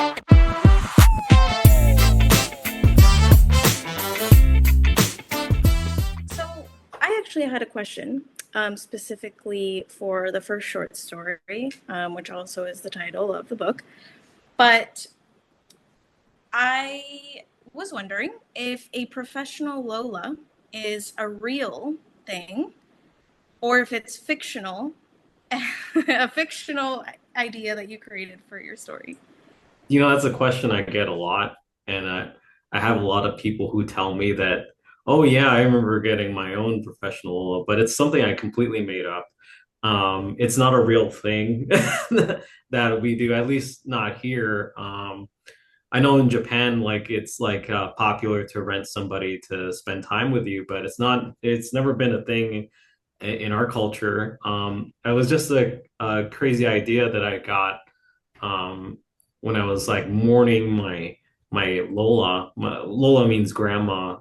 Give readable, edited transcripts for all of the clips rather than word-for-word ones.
So I actually had a question specifically for the first short story, which also is the title of the book. But I was wondering if A Professional Lola is a real thing or if it's fictional, a fictional idea that you created for your story. That's a question I get a lot, and I have a lot of people who tell me that, oh yeah, I remember getting my own professional, but it's something I completely made up. It's not a real thing that we do, at least not here. I know in Japan, like it's like popular to rent somebody to spend time with you, but it's never been a thing in our culture. It was just a crazy idea that I got um, when I was like mourning my Lola. Lola means grandma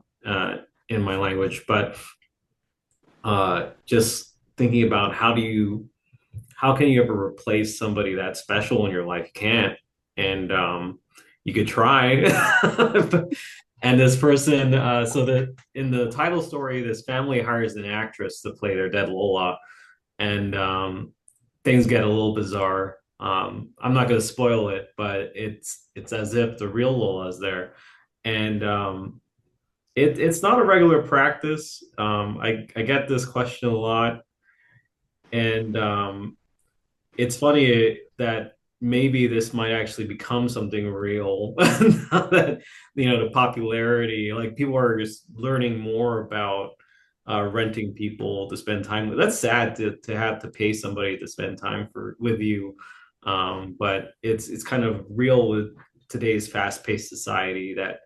in my language, but just thinking about how can you ever replace somebody that special in your life? You can't, and you could try. And this person, so that in the title story, this family hires an actress to play their dead Lola, and things get a little bizarre. I'm not going to spoil it, but it's as if the real Lola is there, and it's not a regular practice. I get this question a lot, and it's funny that maybe this might actually become something real now that the popularity, like people are just learning more about renting people to spend time with. That's sad to have to pay somebody to spend time with you, but it's kind of real with today's fast-paced society that,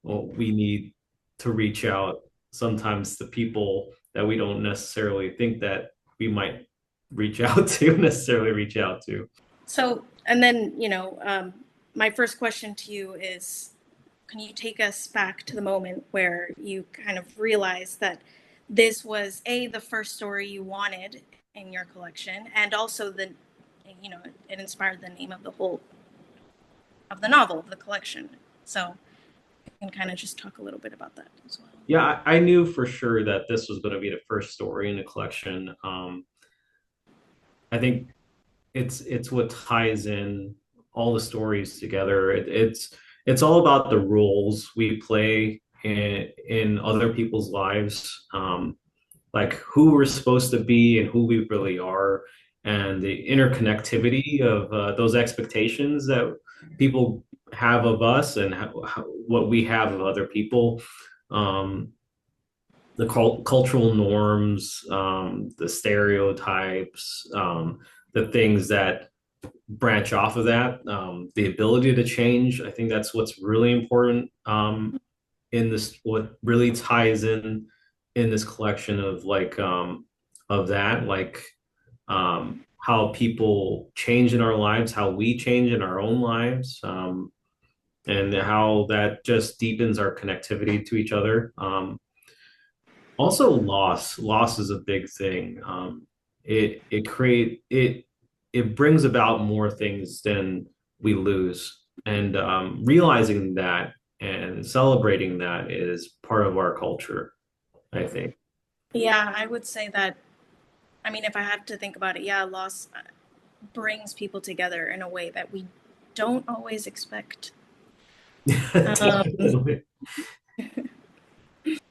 well, we need to reach out sometimes to people that we don't necessarily think that we might reach out to necessarily reach out to. So, and then, my first question to you is, can you take us back to the moment where you kind of realized that this was the first story you wanted in your collection, and also it inspired the name of of the novel, of the collection. So you can kind of just talk a little bit about that as well. Yeah, I knew for sure that this was going to be the first story in the collection. I think it's what ties in all the stories together. It's all about the roles we play in other people's lives, like who we're supposed to be and who we really are, and the interconnectivity of those expectations that people have of us and what we have of other people. Um, the cultural norms, the stereotypes, the things that branch off of that, the ability to change. I think that's what's really important in this. What really ties in this collection of of that, how people change in our lives, how we change in our own lives, and how that just deepens our connectivity to each other. Also, loss is a big thing. It brings about more things than we lose, and realizing that and celebrating that is part of our culture, I think. Yeah, I would say that. I mean, if I have to think about it, yeah, loss brings people together in a way that we don't always expect. Um, Definitely.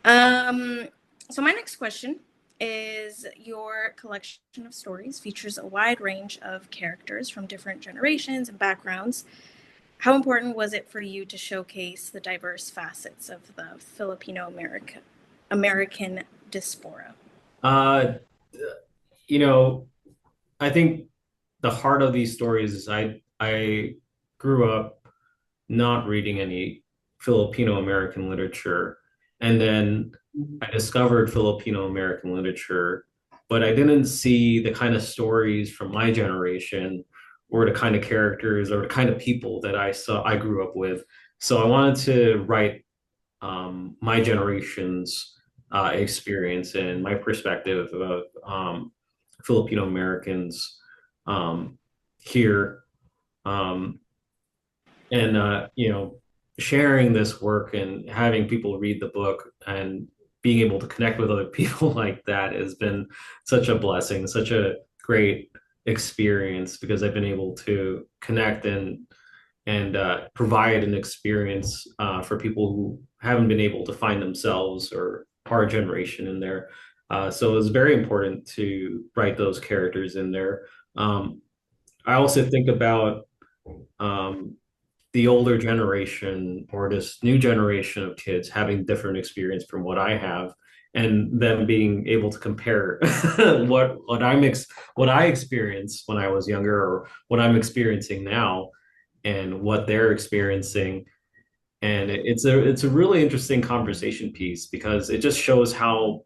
um, so my next question is, your collection of stories features a wide range of characters from different generations and backgrounds. How important was it for you to showcase the diverse facets of the Filipino American diaspora? Uh, you know, I think the heart of these stories is I grew up not reading any Filipino American literature, and then I discovered Filipino American literature, but I didn't see the kind of stories from my generation or the kind of characters or the kind of people that I grew up with. So I wanted to write my generation's experience and my perspective of Filipino Americans here. Um, and sharing this work and having people read the book and being able to connect with other people like that has been such a blessing, such a great experience because I've been able to connect and provide an experience for people who haven't been able to find themselves or our generation in there. So it's very important to write those characters in there. I also think about um, the older generation or this new generation of kids having different experience from what I have, and them being able to compare what I experienced when I was younger or what I'm experiencing now and what they're experiencing. And it's a really interesting conversation piece because it just shows how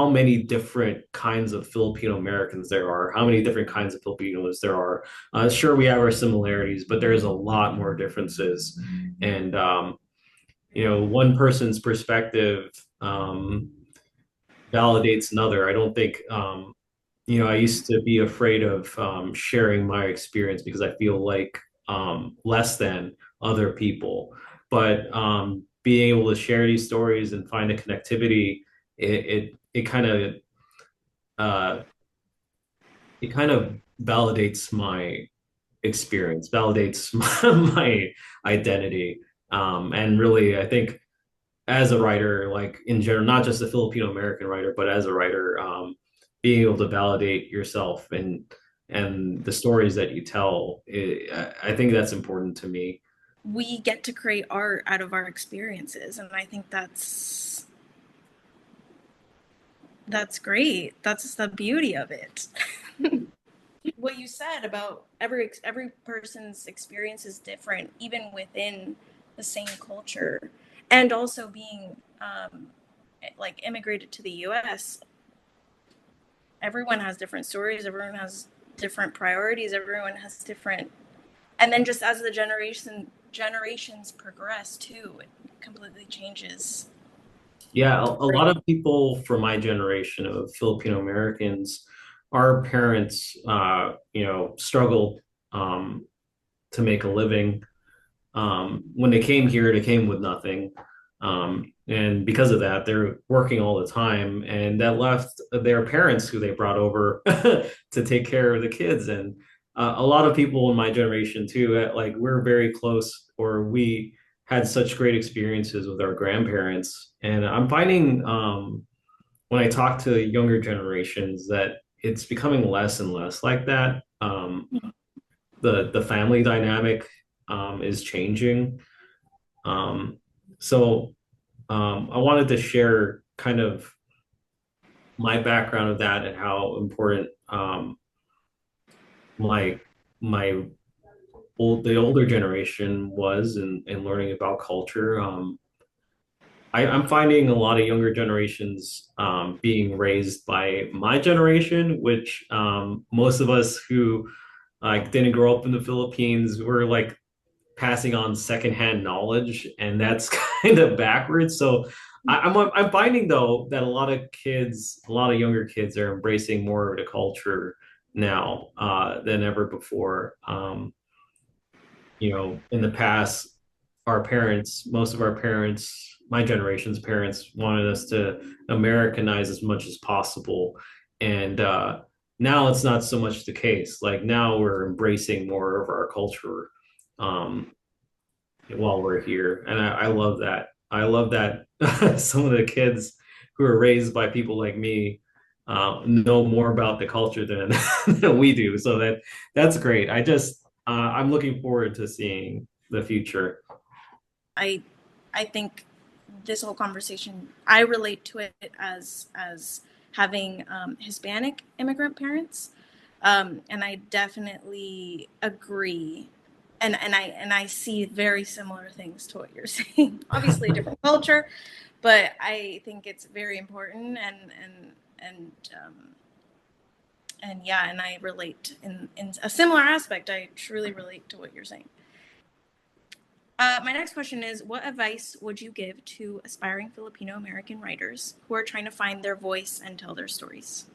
many different kinds of Filipino Americans there are, how many different kinds of Filipinos there are. Sure, we have our similarities, but there's a lot more differences. And one person's perspective validates another. I don't think I used to be afraid of sharing my experience because I feel like less than other people. But being able to share these stories and find a connectivity, it kind of uh, it kind of validates my experience, validates my identity, and really, I think as a writer, like in general, not just a Filipino American writer, but as a writer, being able to validate yourself and the stories that you tell, I think that's important to me. We get to create art out of our experiences, and I think that's great. That's the beauty of it. What you said about every person's experience is different, even within the same culture, and also being like immigrated to the U.S. Everyone has different stories. Everyone has different priorities. Everyone has different, and then just as the generations progress too, it completely changes. Yeah, a lot of people from my generation of Filipino Americans, our parents, struggled to make a living. When they came here, they came with nothing. And because of that, they're working all the time. And that left their parents, who they brought over to take care of the kids. And a lot of people in my generation, too, like we're very close, or we had such great experiences with our grandparents. And I'm finding when I talk to younger generations that it's becoming less and less like that. The family dynamic is changing. Um, so I wanted to share kind of my background of that and how important my my the older generation was in learning about culture. I'm finding a lot of younger generations being raised by my generation, which most of us who like didn't grow up in the Philippines were like passing on secondhand knowledge, and that's kind of backwards. So I'm finding though that a lot of younger kids are embracing more of the culture now than ever before. In the past, most of our parents, my generation's parents, wanted us to Americanize as much as possible, and now it's not so much the case. Like now we're embracing more of our culture. Um, while we're here. And I love that. I love that some of the kids who are raised by people like me know more about the culture than, than we do. So that's great. I'm looking forward to seeing the future. I I think this whole conversation, I relate to it as having Hispanic immigrant parents, and I definitely agree, and I see very similar things to what you're saying. Obviously, a different culture, but I think it's very important, and um, and yeah, and I relate in a similar aspect. I truly relate to what you're saying. My next question is, what advice would you give to aspiring Filipino American writers who are trying to find their voice and tell their stories?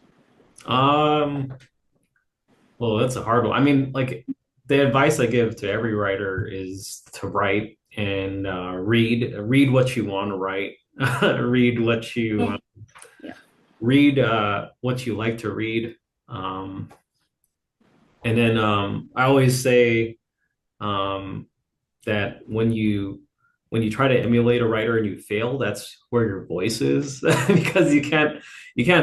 Um, well, that's a hard one. I mean, like the advice I give to every writer is to write and read what you want to write, read what you Mm, yeah. read what you like to read, um, and then I always say um, that when you try to emulate a writer and you fail, that's where your voice is because you can't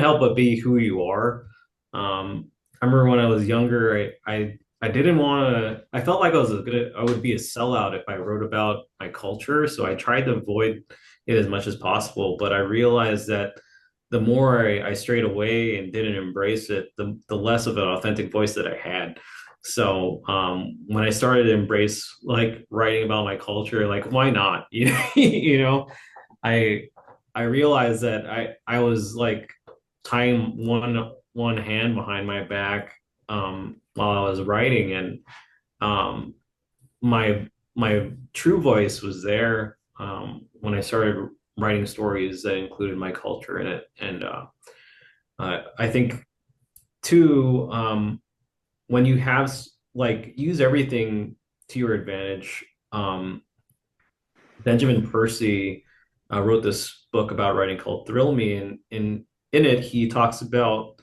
help but be who you are. I remember when I was younger, I didn't want to. I felt like I would be a sellout if I wrote about my culture, so I tried to avoid it as much as possible. But I realized that the more I strayed away and didn't embrace it, the less of an authentic voice that I had. So when I started to embrace like writing about my culture, like why not? You know, I I realized that I was like tying one hand behind my back while I was writing, and um, my true voice was there when I started writing stories that included my culture in it, and I think too. When you have like use everything to your advantage. Benjamin Percy wrote this book about writing called Thrill Me, and in it he talks about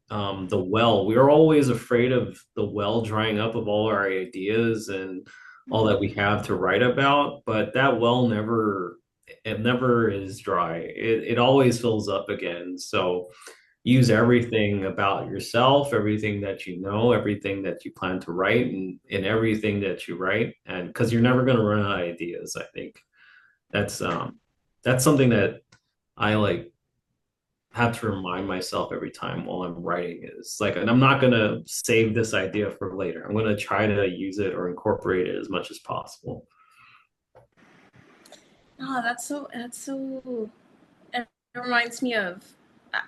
the well. We are always afraid of the well drying up of all our ideas and all that we have to write about, but that well never is dry. It always fills up again. So use everything about yourself, everything that you know, everything that you plan to write, and everything that you write, and because you're never going to run out of ideas. I think that's that's something that I like have to remind myself every time while I'm writing is like, and I'm not going to save this idea for later. I'm going to try to use it or incorporate it as much as possible. Oh, that's so it reminds me of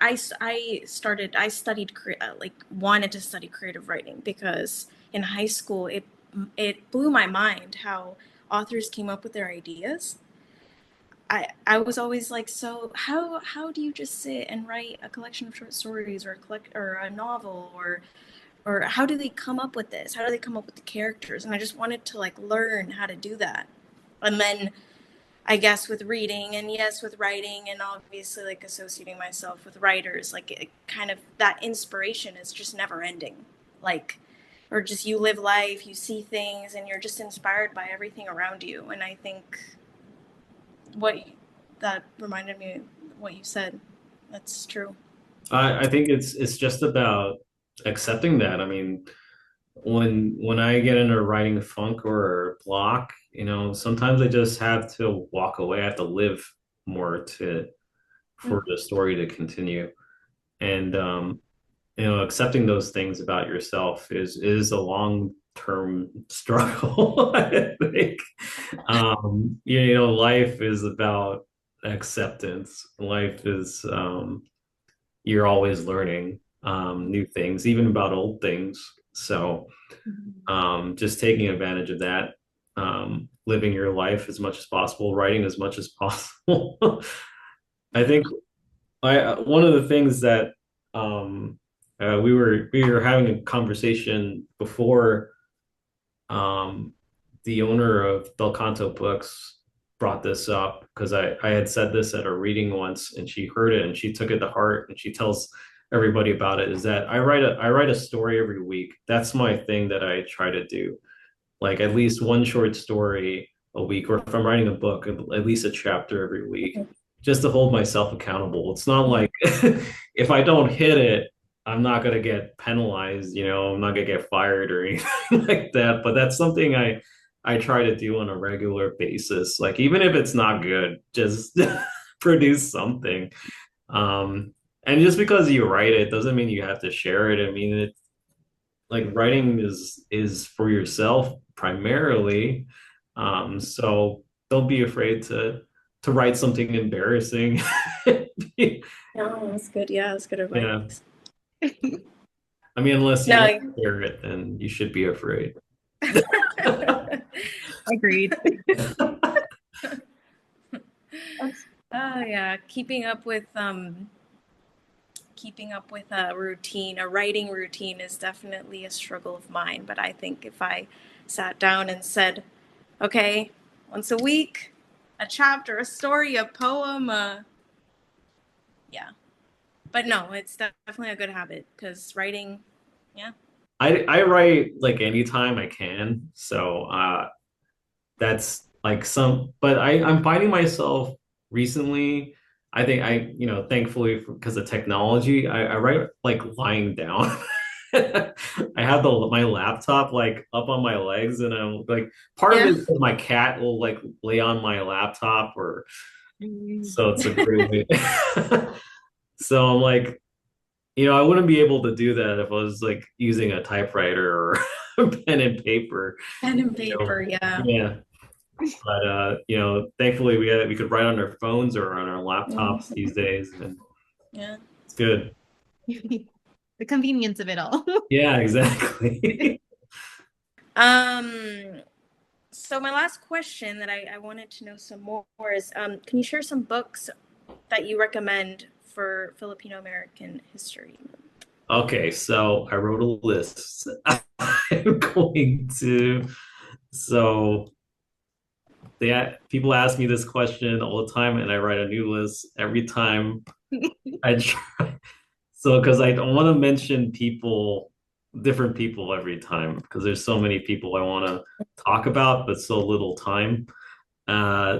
I studied like wanted to study creative writing because in high school it blew my mind how authors came up with their ideas. I was always like, so how do you just sit and write a collection of short stories or a novel, or how do they come up with this? How do they come up with the characters? And I just wanted to like learn how to do that. And then I guess with reading and yes, with writing and obviously like associating myself with writers, like it kind of that inspiration is just never ending. Like, or just you live life, you see things, and you're just inspired by everything around you. And I think what that reminded me of what you said. That's true. I think it's just about accepting that. I mean, when I get in a writing funk or block, sometimes I just have to walk away. I have to live more to Mm. for the story to continue. And accepting those things about yourself is a long-term struggle, I think. Life is about acceptance. Life is you're always learning new things, even about old things. So just taking advantage of that, living your life as much as possible, writing as much as possible. I think one of the things that we were having a conversation before um, the owner of Bel Canto Books brought this up because I had said this at a reading once and she heard it and she took it to heart and she tells everybody about it is that I write a story every week. That's my thing that I try to do. Like at least one short story a week, or if I'm writing a book, at least a chapter every week, just to hold myself accountable. It's not like if I don't hit it, I'm not gonna get penalized, I'm not gonna get fired or anything like that. But that's something I try to do on a regular basis. Like even if it's not good, just produce something. Um, and just because you write it doesn't mean you have to share it. I mean, it's like writing is for yourself primarily. So don't be afraid to write something embarrassing. Oh, that's good. Yeah, that's good Yeah. advice. I mean, unless you want No, to hear it, then you should be afraid. agreed. Oh yeah, keeping up with a routine, a writing routine is definitely a struggle of mine. But I think if I sat down and said, okay, once a week, a chapter, a story, a poem, yeah. But no, it's definitely a good habit because writing, yeah. I write like anytime I can. So that's like some, but I'm finding myself recently, I think thankfully because of technology, I write like lying down. I have my laptop like up on my legs, and I'm like, part of Yeah. it is my cat will like lay on my laptop, or so it's a great way. So I'm like, I wouldn't be able to do that if I was like using a typewriter or pen and paper. Pen and You know? paper, yeah. Yeah. But thankfully we could write on our phones or on our laptops Mhm. these days, and Yeah. it's good. The convenience of it all. Yeah, exactly. Um, so my last question that I wanted to know some more is, can you share some books that you recommend for Filipino American History Month? Okay, so I wrote a list. I'm going to so people ask me this question all the time, and I write a new list every time I try. So because I don't want to mention different people every time, because there's so many people I want to talk about, but so little time.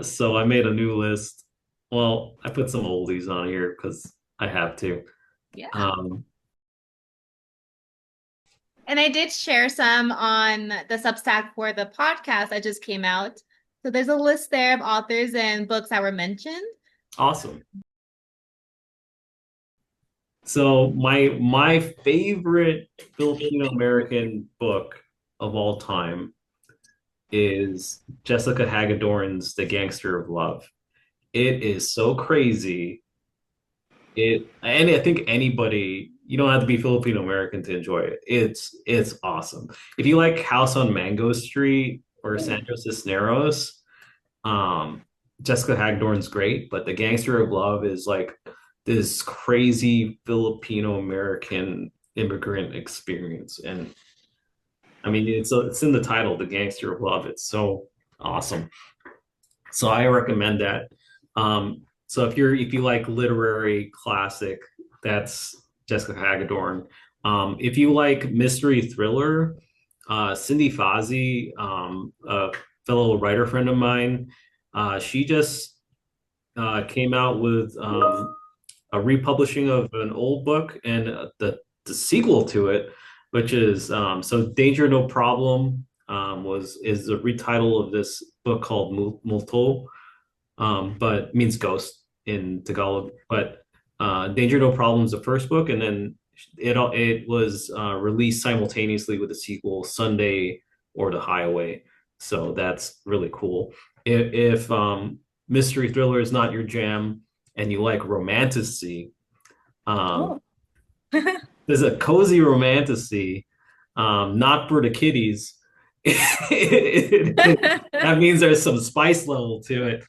So I made a new list. Well, I put some oldies on here because I have to. Yeah. Um, And I did share some on the Substack for the podcast that just came out. So there's a list there of authors and books that were mentioned. awesome. So my favorite Filipino American book of all time is Jessica Hagedorn's The Gangster of Love. It is so crazy. And I think anybody, you don't have to be Filipino American to enjoy it. It's awesome. If you like House on Mango Street or Sandro Cisneros, um, Jessica Hagedorn's great, but The Gangster of Love is like this crazy Filipino American immigrant experience. And I mean, it's in the title, The Gangster of Love. It's so awesome. So I recommend that. So if you like literary classic, that's Jessica Hagedorn. If you like mystery thriller, Cindy Fazzi, a fellow writer friend of mine, she just came out with a republishing of an old book, and the sequel to it, which is so Danger No Problem, is the retitle of this book called Multo, but means ghost in Tagalog. But Danger No Problem is the first book, and then it was released simultaneously with the sequel, Sunday or the Highway. So that's really cool. If mystery thriller is not your jam and you like romantasy, Oh. there's a cozy romantasy, not for the kiddies. That means there's some spice level to it.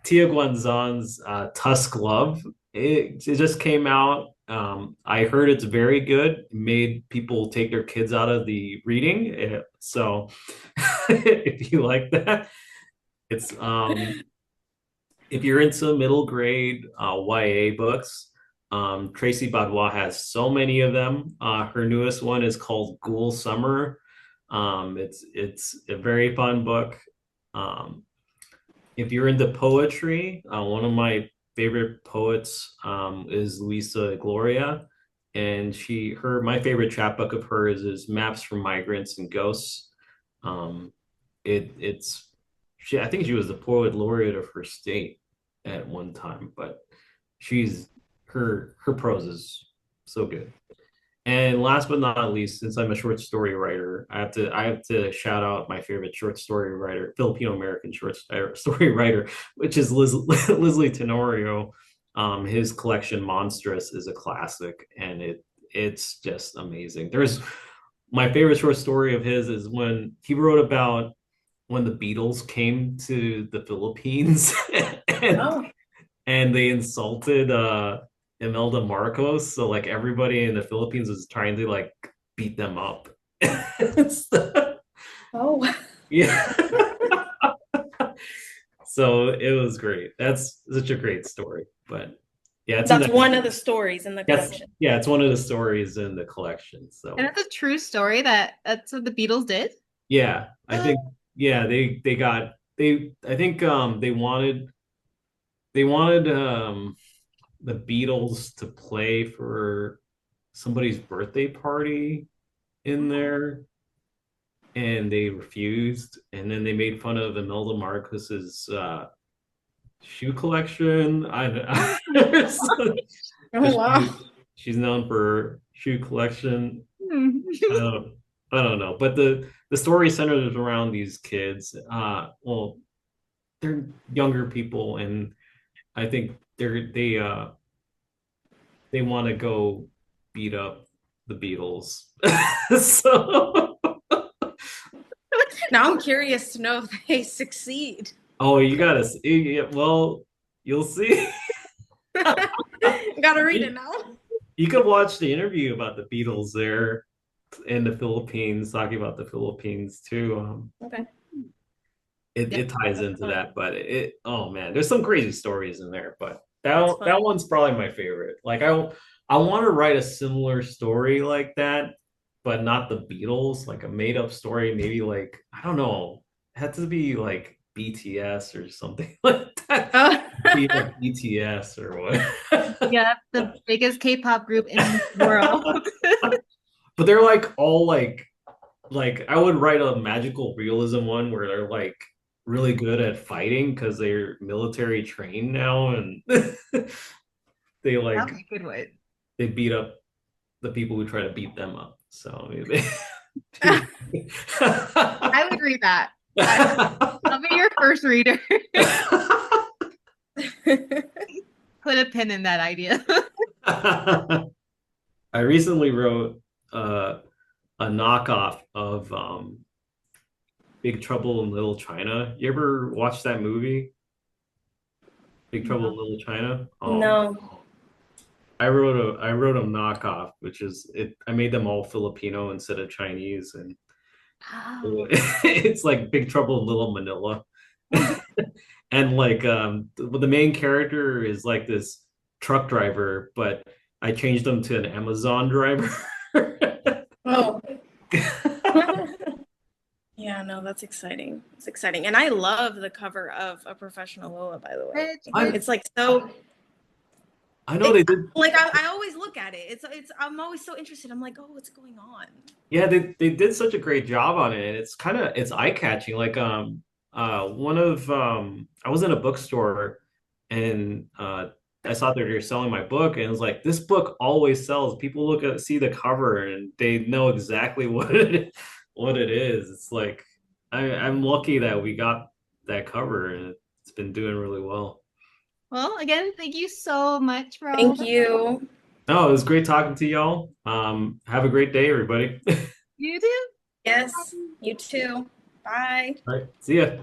Tia Guanzon's Tusk Love. It just came out. I heard it's very good. It made people take their kids out of the reading. So if you like that, it's if you're into middle grade YA books, Tracy Badwa has so many of them. Her newest one is called Ghoul Summer. It's a very fun book. If you're into poetry, one of my favorite poets is Luisa Gloria, and my favorite chapbook of hers is Maps from Migrants and Ghosts. Um, I think she was the poet laureate of her state at one time, but her prose is so good. And last but not least, since I'm a short story writer, I have to shout out my favorite short story writer, Filipino American short story writer, which is Leslie Tenorio. His collection Monstrous is a classic, and it's just amazing. There's my favorite short story of his is when he wrote about when the Beatles came to the Philippines and, Oh. and they insulted Imelda Marcos, so like everybody in the Philippines was trying to like beat them up. Oh. Yeah. So it was great. That's such a great story. But yeah, That's one of the stories in the yes, collection. yeah, it's one of the stories in the collection. So And it's a true story that's what the Beatles did. yeah, I think yeah, they got they I think they wanted the Beatles to play for somebody's birthday party in there, and they refused, and then they made fun of Imelda Marcos's shoe collection. Oh, wow. She's known for shoe collection. Hmm. Um, I don't know, but the story centers around these kids. Well, they're younger people, and I think they want to go beat up the Beatles. So, Now I'm curious to know if they succeed. oh, you gotta see. Well, you'll see. Gotta read it now. You could watch the interview about the Beatles there in the Philippines, talking about the Philippines too. Okay. It ties into that, but oh man, there's some crazy stories in there, but That's that fun. one's probably my favorite. Like I want to write a similar story like that, but not the Beatles, like a made up story, maybe like I don't know, it had to be like BTS or something like that. Oh. Be like BTS or what. Yeah, the biggest K-pop group in the world. But they're like all like I would write a magical realism one where they're like really good at fighting because they're military trained now, and they like That'd be a good one. they beat up the people who try to beat them up. So I would read that. I'll be your first reader. Put a pin in that idea. I recently wrote a knockoff of Big Trouble in Little China. You ever watch that movie? Big Trouble in Little China? No. I wrote a knockoff, which is it. I made them all Filipino instead of Chinese, and Oh. it's like Big Trouble in Little Manila. And like the main character is like this truck driver, but I changed him to an Amazon driver. Oh. Yeah, no, that's exciting. It's exciting. And I love the cover of A Professional Lola, by the way. It's like so I know they did. like I always look at it. It's I'm always so interested. I'm like, oh, what's going on? Yeah, they did such a great job on it, and it's eye-catching. Like one of I was in a bookstore, and I saw that they were selling my book, and it was like this book always sells. People see the cover and they know exactly what it is. It's like I'm lucky that we got that cover, and it's been doing really well. Well, again, thank you so much for all. Thank you. Oh, it was great talking to y'all. Have a great day, everybody. You too. Yes, you too. Bye. All right, see ya.